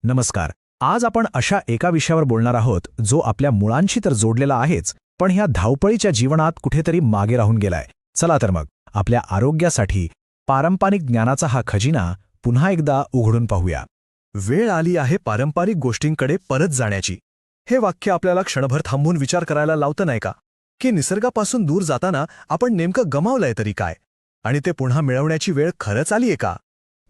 नमस्कार. आज आपण अशा एका विषयावर बोलणार आहोत जो आपल्या मुळांशी तर जोडलेला आहेच, पण ह्या धावपळीच्या जीवनात कुठेतरी मागे राहून गेलाय. चला तर मग आपल्या आरोग्यासाठी पारंपरिक ज्ञानाचा हा खजिना पुन्हा एकदा उघडून पाहूया. वेळ आली आहे पारंपरिक गोष्टींकडे परत जाण्याची. हे वाक्य आपल्याला क्षणभर थांबून विचार करायला लावतं नाही का, की निसर्गापासून दूर जाताना आपण नेमकं गमावलंय तरी काय, आणि ते पुन्हा मिळवण्याची वेळ खरंच आलीये का?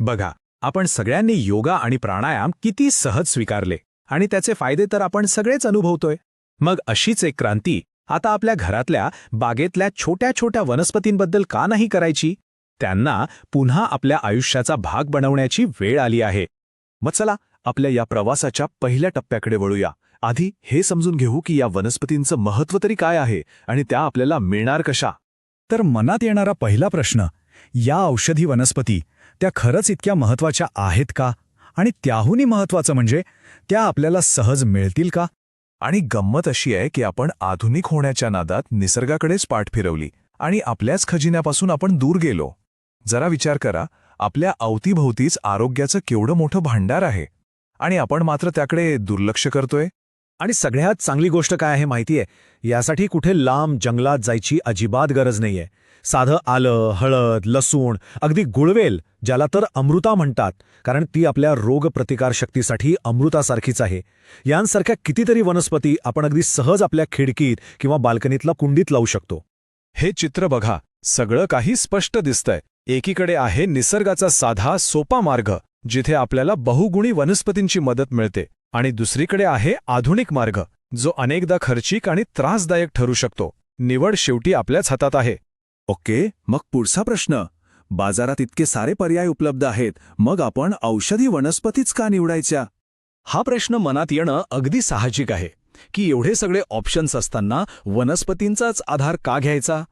बघा, आपण सगळ्यांनी योगा आणि प्राणायाम किती सहज स्वीकारले आणि त्याचे फायदे तर आपण सगळेच अनुभवतोय. मग अशीच एक क्रांती आता आपल्या घरातल्या बागेतल्या छोट्या छोट्या वनस्पतींबद्दल का नाही करायची? त्यांना पुन्हा आपल्या आयुष्याचा भाग बनवण्याची वेळ आली आहे. मग चला आपल्या या प्रवासाच्या पहिल्या टप्प्याकडे वळूया. आधी हे समजून घेऊ की या वनस्पतींचं महत्त्व तरी काय आहे आणि त्या आपल्याला मिळणार कशा. तर मनात येणारा पहिला प्रश्न, या औषधी वनस्पती त्या खरंच इतक्या महत्त्वाच्या आहेत का? आणि त्याहूनही महत्त्वाचं म्हणजे त्या आपल्याला सहज मिळतील का? आणि गंमत अशी आहे की आपण आधुनिक होण्याच्या नादात निसर्गाकडेच पाठ फिरवली आणि आपल्याच खजिन्यापासून आपण दूर गेलो. जरा विचार करा, आपल्या अवतीभोवतीच आरोग्याचं केवढं मोठं भांडार आहे आणि आपण मात्र त्याकडे दुर्लक्ष करतोय. आणि सगळ्यात चांगली गोष्ट काय आहे माहितीये? यासाठी कुठे लांब जंगलात जायची अजिबात गरज नाहीये. साधं आलं, हळद, लसूण, अगदी गुळवेल, ज्याला तर अमृता म्हणतात, कारण ती आपल्या रोगप्रतिकारशक्तीसाठी अमृतासारखीच आहे. यांसारख्या कितीतरी वनस्पती आपण अगदी सहज आपल्या खिडकीत किंवा बाल्कनीतला कुंडीत लावू शकतो. हे चित्र बघा, सगळं काही स्पष्ट दिसतंय. एकीकडे आहे निसर्गाचा साधा सोपा मार्ग, जिथे आपल्याला बहुगुणी वनस्पतींची मदत मिळते, आणि दुसरीकडे आहे आधुनिक मार्ग, जो अनेकदा खर्चिक आणि त्रासदायक ठरू शकतो. निवड शेवटी आपल्याच हातात आहे. ओके, मग पुढचा प्रश्न. बाजारात इतके सारे पर्याय उपलब्ध आहेत, मग आपण औषधी वनस्पतीच का निवडायच्या? हा प्रश्न मनात येणं अगदी साहजिक आहे, की एवढे सगळे ऑप्शन्स असताना वनस्पतींचाच आधार का घ्यायचा?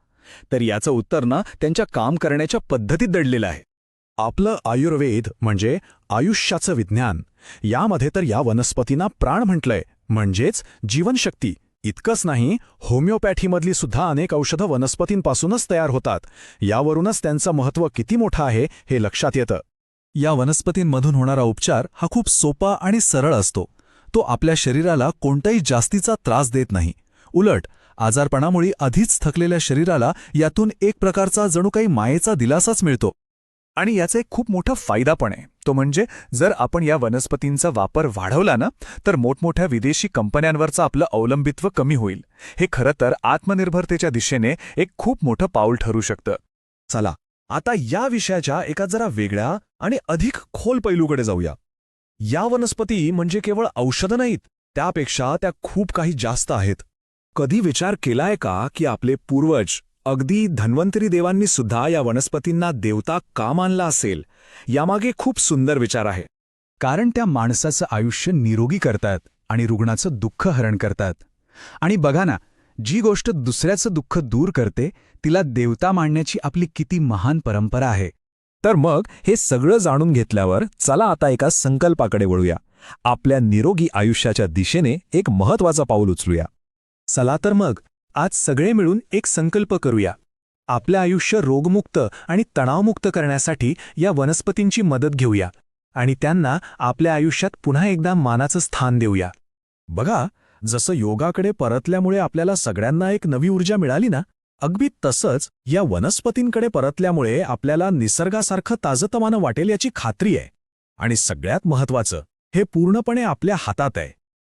तर याचं उत्तर त्यांच्या काम करण्याच्या पद्धतीत दडलेलं आहे. आपलं आयुर्वेद म्हणजे आयुष्याचं विज्ञान. यामध्ये तर या वनस्पतींना प्राण म्हटलंय, म्हणजेच जीवनशक्ती. इतकंच नाही, होमिओपॅथीमधली सुद्धा अनेक औषधं वनस्पतींपासूनच तयार होतात. यावरूनच त्यांचं महत्त्व किती मोठं आहे हे लक्षात येतं. या वनस्पतींमधून होणारा उपचार हा खूप सोपा आणि सरळ असतो. तो आपल्या शरीराला कोणताही जास्तीचा त्रास देत नाही. उलट आजारपणामुळे आधीच थकलेल्या शरीराला यातून एक प्रकारचा जणू काही मायेचा दिलासाच मिळतो. आणि याचा एक खूप मोठा फायदा पण आहे, तो म्हणजे जर आपण या वनस्पतींचा वापर वाढवला ना, तर मोठमोठ्या विदेशी कंपन्यांवरचं आपलं अवलंबित्व कमी होईल. हे खरं तर आत्मनिर्भरतेच्या दिशेने एक खूप मोठं पाऊल ठरू शकतं. चला आता या विषयाच्या एका जरा वेगळ्या आणि अधिक खोल पैलूकडे जाऊया. या वनस्पती म्हणजे केवळ औषधं नाहीत, त्यापेक्षा त्या खूप काही जास्त आहेत. कधी विचार केलाय का की आपले पूर्वज, अगदी धन्वंतरी देवांनी सुद्धा या वनस्पतींना देवता का मानला असेल? यामागे खूप सुंदर विचार आहे. कारण त्या माणसाचं आयुष्य निरोगी करतात आणि रुग्णाचं दुःख हरण करतात. आणि बघा ना, जी गोष्ट दुसऱ्याचं दुःख दूर करते तिला देवता मानण्याची आपली किती महान परंपरा आहे. तर मग हे सगळं जाणून घेतल्यावर चला आता एका संकल्पाकडे वळूया. आपल्या निरोगी आयुष्याच्या दिशेने एक महत्त्वाचं पाऊल उचलूया. चला तर मग आज सगळे मिळून एक संकल्प करूया. आपलं आयुष्य रोगमुक्त आणि तणावमुक्त करण्यासाठी या वनस्पतींची मदत घेऊया आणि त्यांना आपल्या आयुष्यात पुन्हा एकदा मानाचं स्थान देऊया. बघा, जसं योगाकडे परतल्यामुळे आपल्याला सगळ्यांना एक नवी ऊर्जा मिळाली ना, अगदी तसंच या वनस्पतींकडे परतल्यामुळे आपल्याला निसर्गासारखं ताजतमानं वाटेल याची खात्री आहे. आणि सगळ्यात महत्त्वाचं, हे पूर्णपणे आपल्या हातात आहे.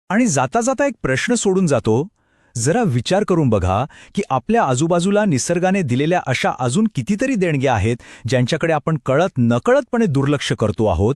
आणि जाता जाता एक प्रश्न सोडून जातो. जरा विचार करून बघा की आपल्या आजूबाजूला निसर्गाने दिलेल्या अशा अजून कितीतरी देणग्या आहेत ज्यांच्याकडे आपण कळत नकळतपणे दुर्लक्ष करतो आहोत.